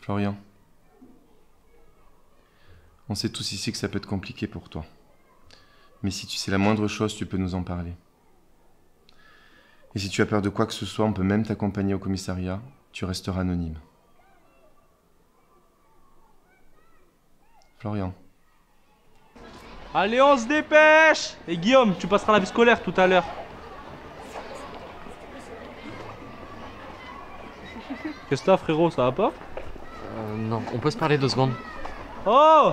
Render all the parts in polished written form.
Florian, on sait tous ici que ça peut être compliqué pour toi. Mais si tu sais la moindre chose, tu peux nous en parler. Et si tu as peur de quoi que ce soit, on peut même t'accompagner au commissariat. Tu resteras anonyme. Florian. Allez, on se dépêche! Et Guillaume, tu passeras la vie scolaire tout à l'heure. Qu'est-ce que t'as, frérot, ça va pas? Non, on peut se parler 2 secondes. Oh!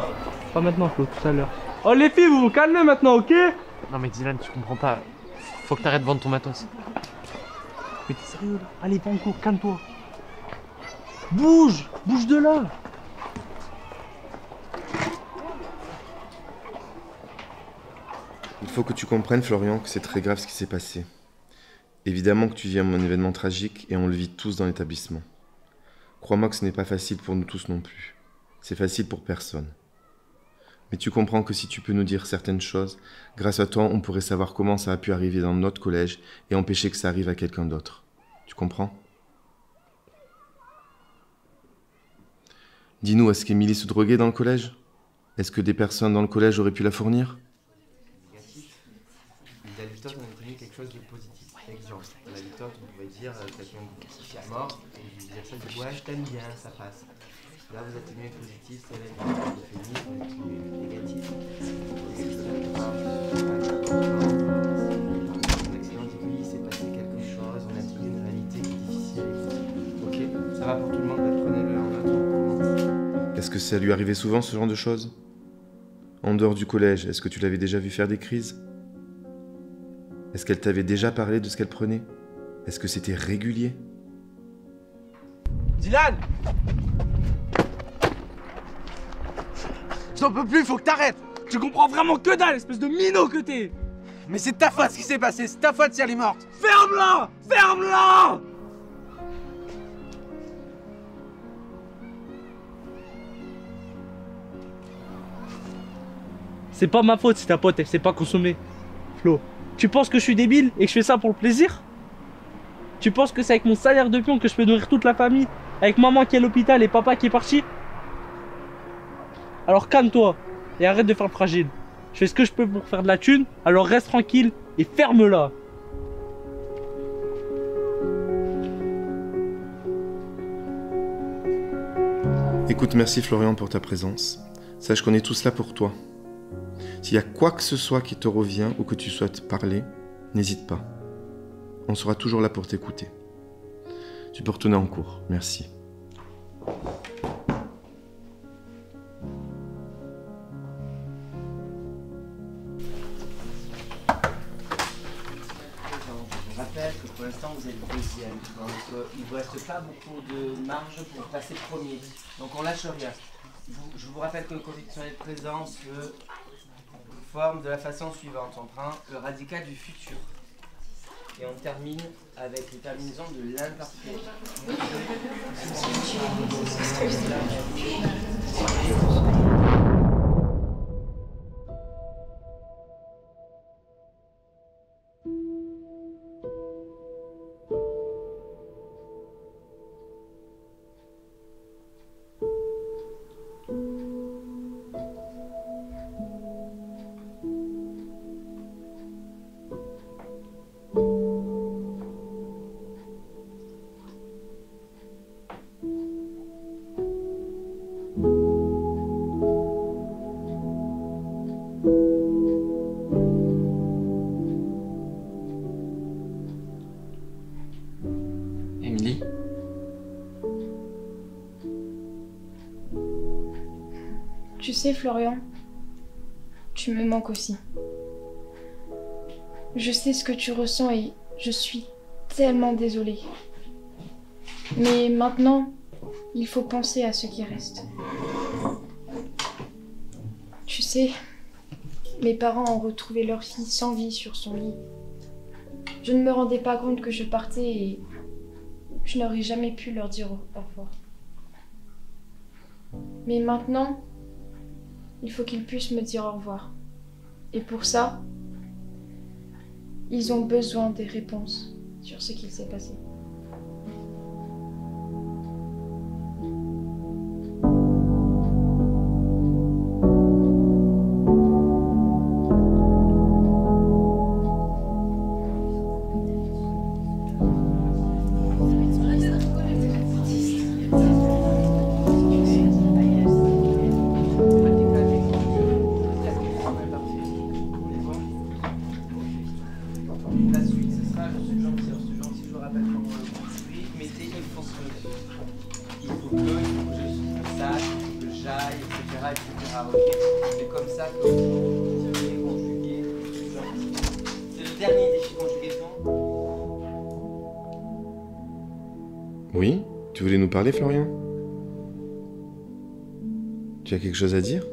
Pas maintenant, Flo, tout à l'heure. Oh, les filles, vous vous calmez maintenant, ok? Non mais Dylan, tu comprends pas. Faut que t'arrêtes de vendre ton matos. Mais t'es sérieux là? Allez, va en cours, calme-toi. Bouge! Bouge de là! Il faut que tu comprennes, Florian, que c'est très grave ce qui s'est passé. Évidemment que tu vis un événement tragique et on le vit tous dans l'établissement. Crois-moi que ce n'est pas facile pour nous tous non plus. C'est facile pour personne. Mais tu comprends que si tu peux nous dire certaines choses, grâce à toi, on pourrait savoir comment ça a pu arriver dans notre collège et empêcher que ça arrive à quelqu'un d'autre. Tu comprends? Dis-nous, est-ce qu'Émilie se droguait dans le collège? Est-ce que des personnes dans le collège auraient pu la fournir? La litote, on a obtenu quelque chose de positif. Exemple, la litote, on pourrait dire quelqu'un qui est mort, et lui dire ça, dit ouais, je t'aime bien, ça passe. Là, vous atténuez le positif, c'est l'euphémisme, on atténue le négatif. Un accident dit oui, il s'est passé quelque chose, on atténue une réalité qui est difficile. Ok, ça va pour tout le monde, prenez-le en note. Est-ce que ça lui arrivait souvent ce genre de choses? En dehors du collège, est-ce que tu l'avais déjà vu faire des crises? Est-ce qu'elle t'avait déjà parlé de ce qu'elle prenait? Est-ce que c'était régulier? Dylan! J'en peux plus, faut que t'arrêtes! Tu comprends vraiment que dalle, espèce de minot que t'es! Mais c'est de ta faute ce qui s'est passé, c'est ta faute si elle est morte! Ferme-la! Ferme-la! C'est pas ma faute si ta pote elle s'est pas consommée. Flo, tu penses que je suis débile et que je fais ça pour le plaisir? Tu penses que c'est avec mon salaire de pion que je peux nourrir toute la famille? Avec maman qui est à l'hôpital et papa qui est parti? Alors calme-toi et arrête de faire le fragile. Je fais ce que je peux pour faire de la thune, alors reste tranquille et ferme-la. Écoute, merci Florian pour ta présence. Sache qu'on est tous là pour toi. S'il y a quoi que ce soit qui te revient ou que tu souhaites parler, n'hésite pas. On sera toujours là pour t'écouter. Tu peux retourner en cours. Merci. Je rappelle que pour l'instant vous êtes deuxième, donc il ne vous reste pas beaucoup de marge pour passer premier. Donc on lâche rien. Je vous rappelle que le conditionnel de présence se forme de la façon suivante. On prend le radical du futur et on termine avec les terminaisons de l'imparfait. Émilie? Tu sais, Florian, tu me manques aussi. Je sais ce que tu ressens et je suis tellement désolée. Mais maintenant, il faut penser à ce qui reste. Tu sais, mes parents ont retrouvé leur fille sans vie sur son lit. Je ne me rendais pas compte que je partais et je n'aurais jamais pu leur dire au revoir. Mais maintenant, il faut qu'ils puissent me dire au revoir. Et pour ça, ils ont besoin des réponses sur ce qu'il s'est passé. sens il faut que je sache, il faut que j'aille, etc., etc. Ok, c'est comme ça que vous devez conjuguer. C'est le dernier défi conjugaison. Oui, tu voulais nous parler, Florian? Tu as quelque chose à dire?